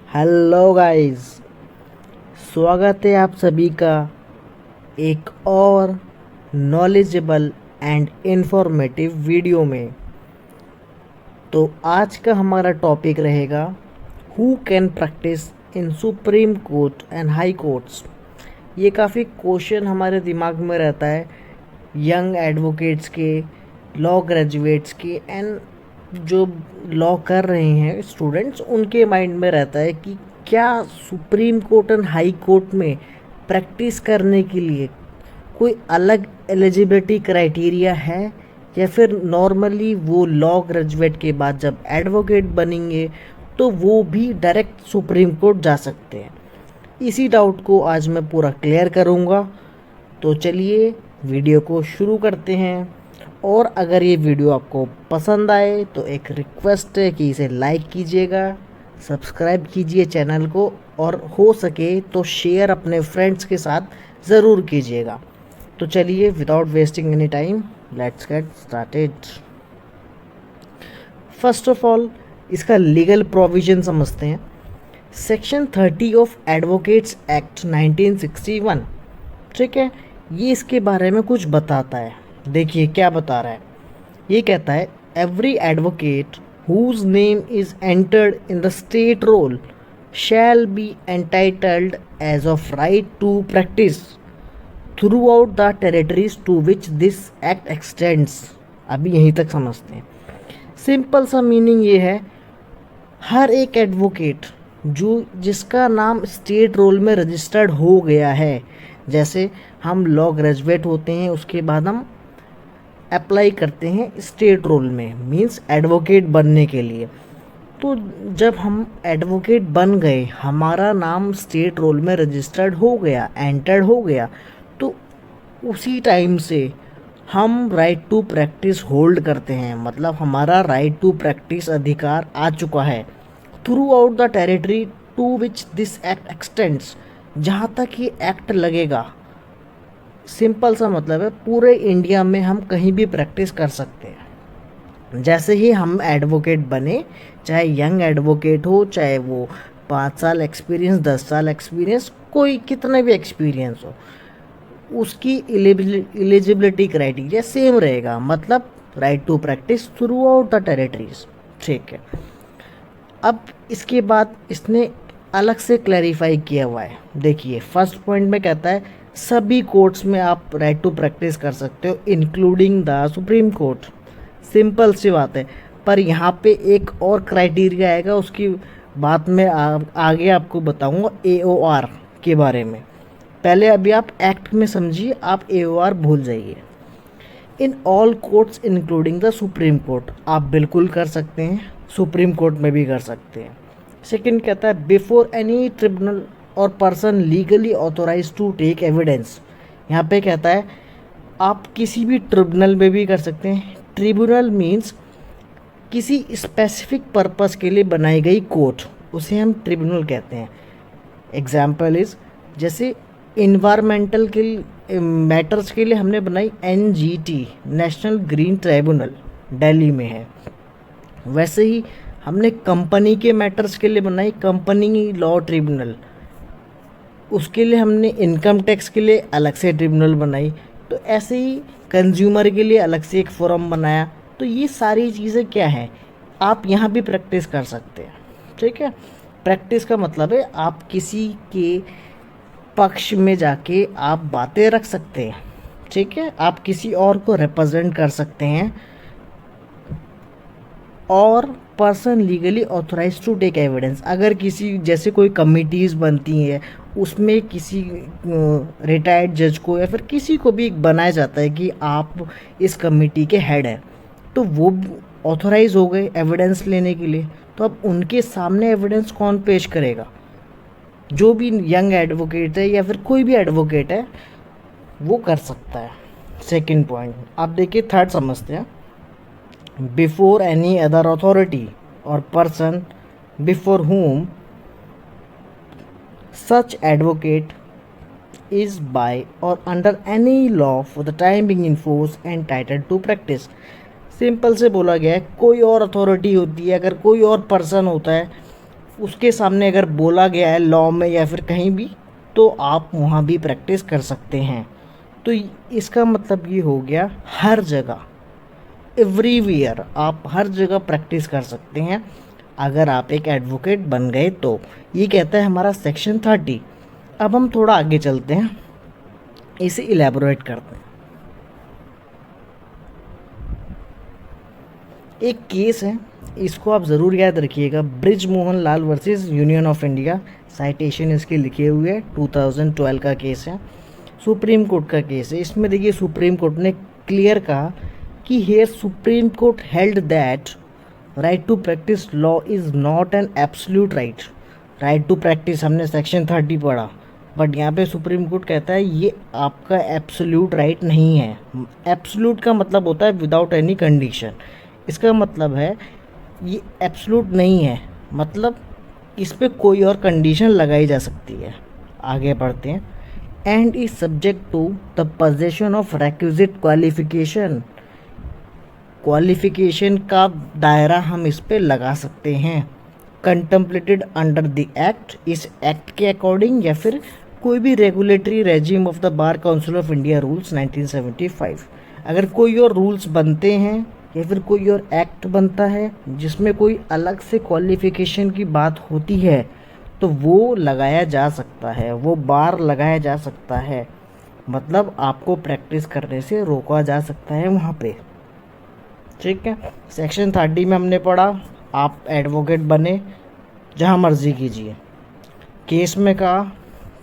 Hello guys, स्वागत है आप सभी का एक और नॉलेजेबल एंड इंफॉर्मेटिव वीडियो में। तो आज का हमारा टॉपिक रहेगा who can practice in supreme court and high courts. ये काफ़ी क्वेश्चन हमारे दिमाग में रहता है यंग एडवोकेट्स के, लॉ ग्रेजुएट्स के एंड जो लॉ कर रहे हैं स्टूडेंट्स, उनके माइंड में रहता है कि क्या supreme court and high court में प्रैक्टिस करने के लिए कोई अलग एलिजिबिलिटी क्राइटेरिया है, या फिर नॉर्मली वो लॉ ग्रेजुएट के बाद जब एडवोकेट बनेंगे तो वो भी डायरेक्ट सुप्रीम कोर्ट जा सकते हैं। इसी डाउट को आज मैं पूरा क्लियर करूँगा। तो चलिए वीडियो को शुरू करते हैं। और अगर ये वीडियो आपको पसंद आए तो एक रिक्वेस्ट है कि इसे लाइक कीजिएगा, सब्सक्राइब कीजिए चैनल को, और हो सके तो शेयर अपने फ्रेंड्स के साथ ज़रूर कीजिएगा। तो चलिए without wasting any time let's get started. First of all इसका लीगल प्रोविज़न समझते हैं। सेक्शन 30 ऑफ एडवोकेट्स एक्ट 1961, ठीक है, ये इसके बारे में कुछ बताता है। देखिए क्या बता रहा है। ये कहता है every advocate whose name is entered in the state roll shall be entitled as of right to practice throughout the territories to which this act extends। अभी यहीं तक समझते हैं। सिंपल सा मीनिंग ये है, हर एक एडवोकेट जो जिसका नाम स्टेट रोल में रजिस्टर्ड हो गया है, जैसे हम लॉ ग्रेजुएट होते हैं उसके बाद हम अप्लाई करते हैं स्टेट रोल में, मींस एडवोकेट बनने के लिए। तो जब हम एडवोकेट बन गए, हमारा नाम स्टेट रोल में रजिस्टर्ड हो गया, एंटर्ड हो गया, तो उसी टाइम से हम राइट टू प्रैक्टिस होल्ड करते हैं। मतलब हमारा राइट टू प्रैक्टिस अधिकार आ चुका है throughout the territory to which this act extends. जहाँ तक ये एक्ट लगेगा, सिंपल सा मतलब है पूरे इंडिया में हम कहीं भी प्रैक्टिस कर सकते हैं। जैसे ही हम एडवोकेट बने, चाहे यंग एडवोकेट हो, चाहे वो 5 साल एक्सपीरियंस, 10 साल एक्सपीरियंस, कोई कितना भी एक्सपीरियंस हो, उसकी एलिजिबिलिटी क्राइटेरिया सेम रहेगा। मतलब right to practice throughout the territories, ठीक है। अब इसके बाद इसने अलग से क्लैरिफाई किया हुआ है। देखिए फर्स्ट पॉइंट में कहता है सभी कोर्ट्स में आप राइट टू प्रैक्टिस कर सकते हो including the supreme court. Simple सी बात है, पर यहाँ पे एक और क्राइटेरिया आएगा, उसकी बात मैं आगे आपको बताऊँगा AOR के बारे में। पहले अभी आप एक्ट में समझिए, आप AOR भूल जाइए। In all courts including the supreme court आप बिल्कुल कर सकते हैं, सुप्रीम कोर्ट में भी कर सकते हैं। सेकंड कहता है बिफोर एनी ट्रिब्यूनल और person legally authorise to take evidence. यहाँ पे कहता है आप किसी भी ट्रिब्यूनल में भी कर सकते हैं। ट्रिब्यूनल मीन्स किसी स्पेसिफिक पर्पस के लिए बनाई गई कोर्ट, उसे हम ट्रिब्यूनल कहते हैं। एग्जाम्पल इज जैसे इन्वायरमेंटल के मैटर्स के लिए हमने बनाई NGT, national green tribunal, Delhi में है। वैसे ही हमने कंपनी के मैटर्स के लिए बनाई कंपनी लॉ ट्रिब्यूनल, उसके लिए हमने इनकम टैक्स के लिए अलग से ट्रिब्यूनल बनाई। तो ऐसे ही कंज्यूमर के लिए अलग से एक फोरम बनाया। तो ये सारी चीज़ें क्या है, आप यहाँ भी प्रैक्टिस कर सकते हैं, ठीक है। प्रैक्टिस का मतलब है आप किसी के पक्ष में जाके आप बातें रख सकते हैं, ठीक है। आप किसी और को रिप्रेजेंट कर सकते हैं। और person legally authorise to take evidence, अगर किसी जैसे कोई कमिटीज़ बनती हैं उसमें किसी रिटायर्ड जज को या फिर किसी को भी बनाया जाता है कि आप इस कमेटी के हेड हैं, तो वो ऑथराइज हो गए एविडेंस लेने के लिए। तो अब उनके सामने एविडेंस कौन पेश करेगा? जो भी यंग एडवोकेट है या फिर कोई भी एडवोकेट है वो कर सकता है। सेकंड पॉइंट आप देखिए, थर्ड समझते हैं। बिफोर एनी अदर अथॉरिटी और person before whom such advocate is by or under any law for the time being in force entitled to practice। Simple से बोला गया है, कोई और अथॉरिटी होती है, अगर कोई और पर्सन होता है उसके सामने अगर बोला गया है लॉ में या फिर कहीं भी, तो आप वहाँ भी प्रैक्टिस कर सकते हैं। तो इसका मतलब ये हो गया हर जगह, एवरीवेयर आप हर जगह प्रैक्टिस कर सकते हैं अगर आप एक एडवोकेट बन गए तो। ये कहता है हमारा सेक्शन 30। अब हम थोड़ा आगे चलते हैं, इसे इलेबोरेट करते हैं। एक केस है, इसको आप ज़रूर याद रखिएगा, bridge Mohan Lal versus union of India. Citation इसके लिखे हुए है, 2012 का केस है, सुप्रीम कोर्ट का केस है। इसमें देखिए सुप्रीम कोर्ट ने क्लियर कहा कि here supreme court held that right to practice law is not an absolute right. Right to practice हमने सेक्शन 30 पढ़ा, बट यहाँ पे सुप्रीम कोर्ट कहता है ये आपका एब्सोल्यूट राइट नहीं है। एब्सोल्यूट का मतलब होता है विदाउट एनी कंडीशन। इसका मतलब है ये एब्सोल्यूट नहीं है, मतलब इस पे कोई और कंडीशन लगाई जा सकती है। आगे बढ़ते हैं। And is subject to the possession of requisite qualification. Qualification का दायरा हम इस पे लगा सकते हैं। कंटेम्पलेटेड अंडर द एक्ट, इस एक्ट के अकॉर्डिंग या फिर कोई भी regulatory regime of the bar council of India rules 1975। अगर कोई और रूल्स बनते हैं या फिर कोई और एक्ट बनता है जिसमें कोई अलग से क्वालिफिकेशन की बात होती है तो वो लगाया जा सकता है, वो बार लगाया जा सकता है। मतलब आपको प्रैक्टिस करने से रोका जा सकता है वहाँ पे। ठीक है, सेक्शन 30 में हमने पढ़ा आप एडवोकेट बने जहाँ मर्जी कीजिए। केस में कहा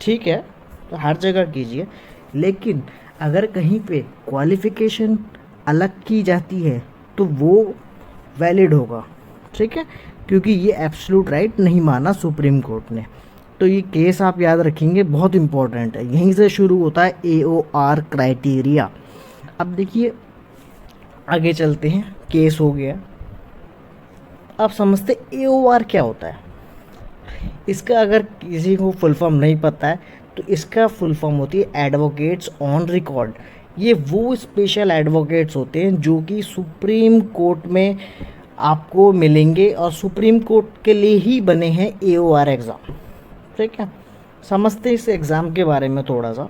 ठीक है तो हर जगह कीजिए, लेकिन अगर कहीं पे क्वालिफ़िकेशन अलग की जाती है तो वो वैलिड होगा। ठीक है, क्योंकि ये एब्सोल्यूट राइट नहीं माना सुप्रीम कोर्ट ने। तो ये केस आप याद रखेंगे, बहुत इम्पोर्टेंट है। यहीं से शुरू होता है AOR क्राइटेरिया। अब देखिए आगे चलते हैं, केस हो गया। अब समझते AOR क्या होता है। इसका अगर किसी को फुल फॉर्म नहीं पता है तो इसका फुल फॉर्म होती है एडवोकेट्स ऑन रिकॉर्ड। ये वो स्पेशल एडवोकेट्स होते हैं जो कि सुप्रीम कोर्ट में आपको मिलेंगे और सुप्रीम कोर्ट के लिए ही बने हैं AOR एग्ज़ाम। ठीक है, समझते हैं इस एग्ज़ाम के बारे में थोड़ा सा।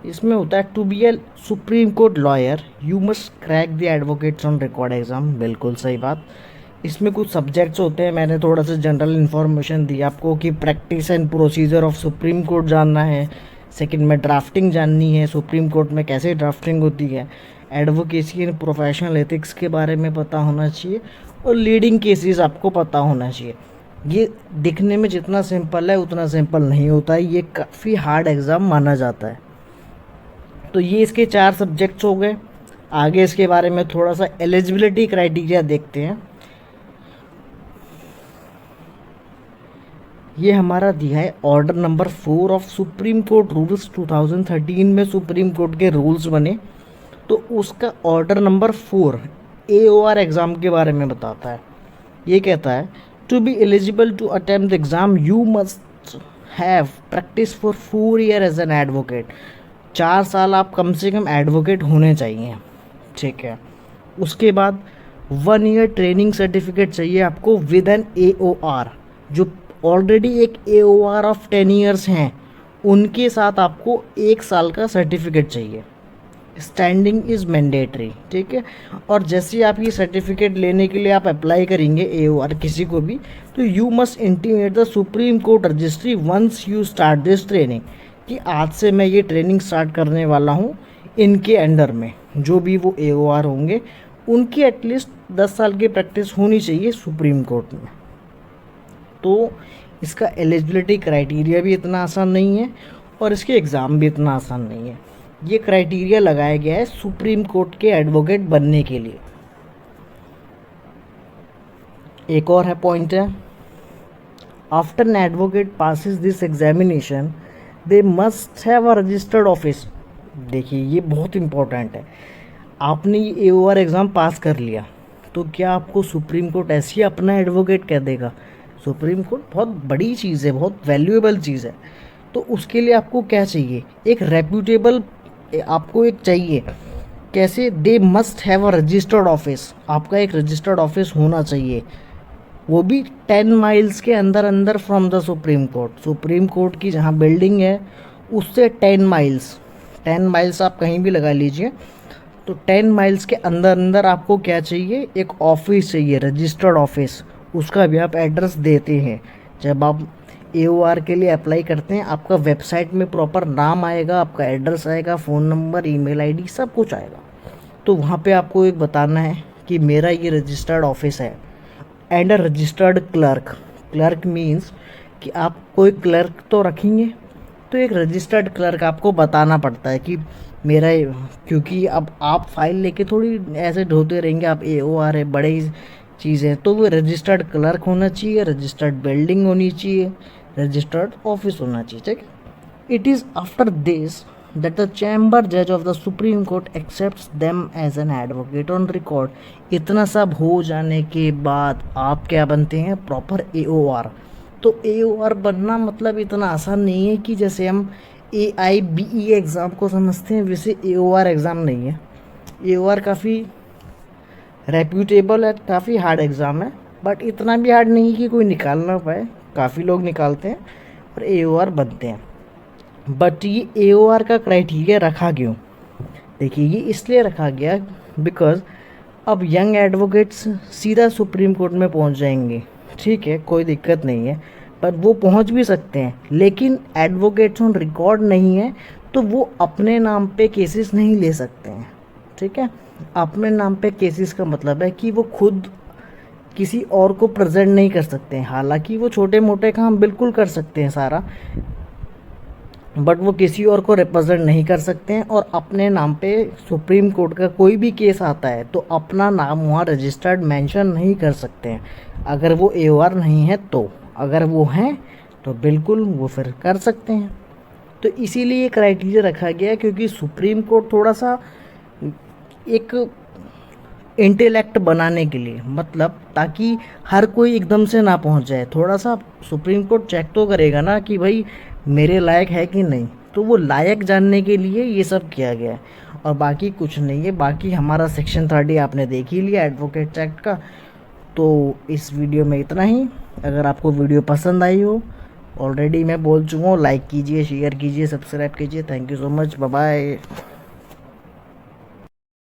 इसमें होता है to be a supreme court lawyer you must crack the advocates on record exam. बिल्कुल सही बात। इसमें कुछ सब्जेक्ट्स होते हैं, मैंने थोड़ा सा जनरल इन्फॉर्मेशन दी आपको कि practice and procedure of supreme court जानना है, सेकंड में ड्राफ्टिंग जाननी है, सुप्रीम कोर्ट में कैसे ड्राफ्टिंग होती है, एडवोकेसी एंड प्रोफेशनल एथिक्स के बारे में पता होना चाहिए, और लीडिंग केसेस आपको पता होना चाहिए। ये दिखने में जितना सिंपल है उतना सिंपल नहीं होता है, ये काफ़ी हार्ड एग्ज़ाम माना जाता है। तो ये इसके 4 सब्जेक्ट्स हो गए। आगे इसके बारे में थोड़ा सा एलिजिबिलिटी क्राइटेरिया देखते हैं। ये हमारा दिया है order number 4 of supreme court rules 2013 में सुप्रीम कोर्ट के रूल्स बने, तो उसका ऑर्डर नंबर 4 AOR एग्ज़ाम के बारे में बताता है। ये कहता है to be eligible to attempt the exam you must have practice for 4 year as an advocate. 4 साल आप कम से कम एडवोकेट होने चाहिए। ठीक है, उसके बाद 1 ईयर ट्रेनिंग सर्टिफिकेट चाहिए आपको विद एन AOR। जो ऑलरेडी एक AOR ऑफ 10 ईयर्स हैं उनके साथ आपको 1 साल का सर्टिफिकेट चाहिए। Standing is mandatory. ठीक है, और जैसे आप ये सर्टिफिकेट लेने के लिए आप अप्लाई करेंगे AOR किसी को भी, तो you must intimate the supreme court registry once you start this training, कि आज से मैं ये ट्रेनिंग स्टार्ट करने वाला हूँ इनके अंडर में। जो भी वो AOR होंगे उनकी एटलीस्ट 10 साल की प्रैक्टिस होनी चाहिए सुप्रीम कोर्ट में। तो इसका एलिजिबिलिटी क्राइटेरिया भी इतना आसान नहीं है और इसके एग्ज़ाम भी इतना आसान नहीं है। ये क्राइटेरिया लगाया गया है सुप्रीम कोर्ट के एडवोकेट बनने के लिए। एक और है पॉइंट है, after an advocate passes this examination they must have a registered office. देखिए ये बहुत इम्पोर्टेंट है। आपने ये AOR एग्ज़ाम पास कर लिया तो क्या आपको सुप्रीम कोर्ट ऐसे ही अपना एडवोकेट कह देगा? सुप्रीम कोर्ट बहुत बड़ी चीज़ है, बहुत वैल्यूएबल चीज़ है। तो उसके लिए आपको क्या चाहिए? एक रेप्यूटेबल आपको एक चाहिए। कैसे? They must have a registered office. आपका एक रजिस्टर्ड ऑफिस होना चाहिए। वो भी 10 माइल्स के अंदर अंदर from the supreme court. Supreme court की जहाँ बिल्डिंग है उससे 10 माइल्स आप कहीं भी लगा लीजिए। तो 10 माइल्स के अंदर अंदर आपको क्या चाहिए, एक ऑफिस चाहिए, रजिस्टर्ड ऑफिस। उसका भी आप एड्रेस देते हैं। जब आप AOR के लिए अप्लाई करते हैं, आपका वेबसाइट में प्रॉपर नाम आएगा, आपका एड्रेस आएगा, फ़ोन नंबर, ईमेल आईडी सब कुछ आएगा। तो वहाँ पे आपको एक बताना है कि मेरा ये रजिस्टर्ड ऑफिस है and a registered clerk. Clerk means कि आप कोई क्लर्क तो रखेंगे, तो एक रजिस्टर्ड क्लर्क आपको बताना पड़ता है कि मेरा, क्योंकि अब आप फाइल लेके थोड़ी ऐसे ढोते रहेंगे, आप AOR है, बड़े ही चीज़ है, तो वो रजिस्टर्ड क्लर्क होना चाहिए, रजिस्टर्ड बिल्डिंग होनी चाहिए, रजिस्टर्ड ऑफिस होना चाहिए, ठीक है। It is after this that the chamber judge of the Supreme Court accepts them as an advocate on record। इतना सब हो जाने के बाद आप क्या बनते हैं, प्रॉपर AOR। तो AOR बनना मतलब इतना आसान नहीं है कि जैसे हम AIBE एग्ज़ाम को समझते हैं वैसे AOR एग्ज़ाम नहीं है। AOR काफ़ी रेप्यूटेबल है, काफ़ी हार्ड एग्ज़ाम है, बट इतना भी हार्ड नहीं कि कोई निकाल ना पाए। काफ़ी लोग निकालते हैं और AOR बनते हैं। बट ये AOR का क्राइटेरिया रखा क्यों, देखिए ये इसलिए रखा गया बिकॉज अब यंग एडवोकेट्स सीधा सुप्रीम कोर्ट में पहुंच जाएंगे, ठीक है, कोई दिक्कत नहीं है, पर वो पहुंच भी सकते हैं, लेकिन एडवोकेट्स ऑन रिकॉर्ड नहीं है तो वो अपने नाम पे केसेस नहीं ले सकते हैं, ठीक है। अपने नाम पे केसेस का मतलब है कि वो खुद किसी और को प्रेजेंट नहीं कर सकते हैं। हालांकि वो छोटे मोटे काम बिल्कुल कर सकते हैं सारा, बट वो किसी और को रिप्रेजेंट नहीं कर सकते हैं। और अपने नाम पे सुप्रीम कोर्ट का कोई भी केस आता है तो अपना नाम वहाँ रजिस्टर्ड मेंशन नहीं कर सकते हैं, अगर वो AOR नहीं है तो। अगर वो हैं तो बिल्कुल वो फिर कर सकते हैं। तो इसीलिए ये क्राइटेरिया रखा गया है, क्योंकि सुप्रीम कोर्ट थोड़ा सा एक इंटेलेक्ट बनाने के लिए, मतलब ताकि हर कोई एकदम से ना पहुंच जाए, थोड़ा सा सुप्रीम कोर्ट चेक तो करेगा ना कि भाई मेरे लायक है कि नहीं। तो वो लायक जानने के लिए ये सब किया गया है, और बाकी कुछ नहीं है। बाकी हमारा सेक्शन 30 आपने देख ही लिया एडवोकेट एक्ट का। तो इस वीडियो में इतना ही। अगर आपको वीडियो पसंद आई हो, ऑलरेडी मैं बोल चुका हूँ, लाइक कीजिए, शेयर कीजिए, सब्सक्राइब कीजिए। Thank you so much, bye bye.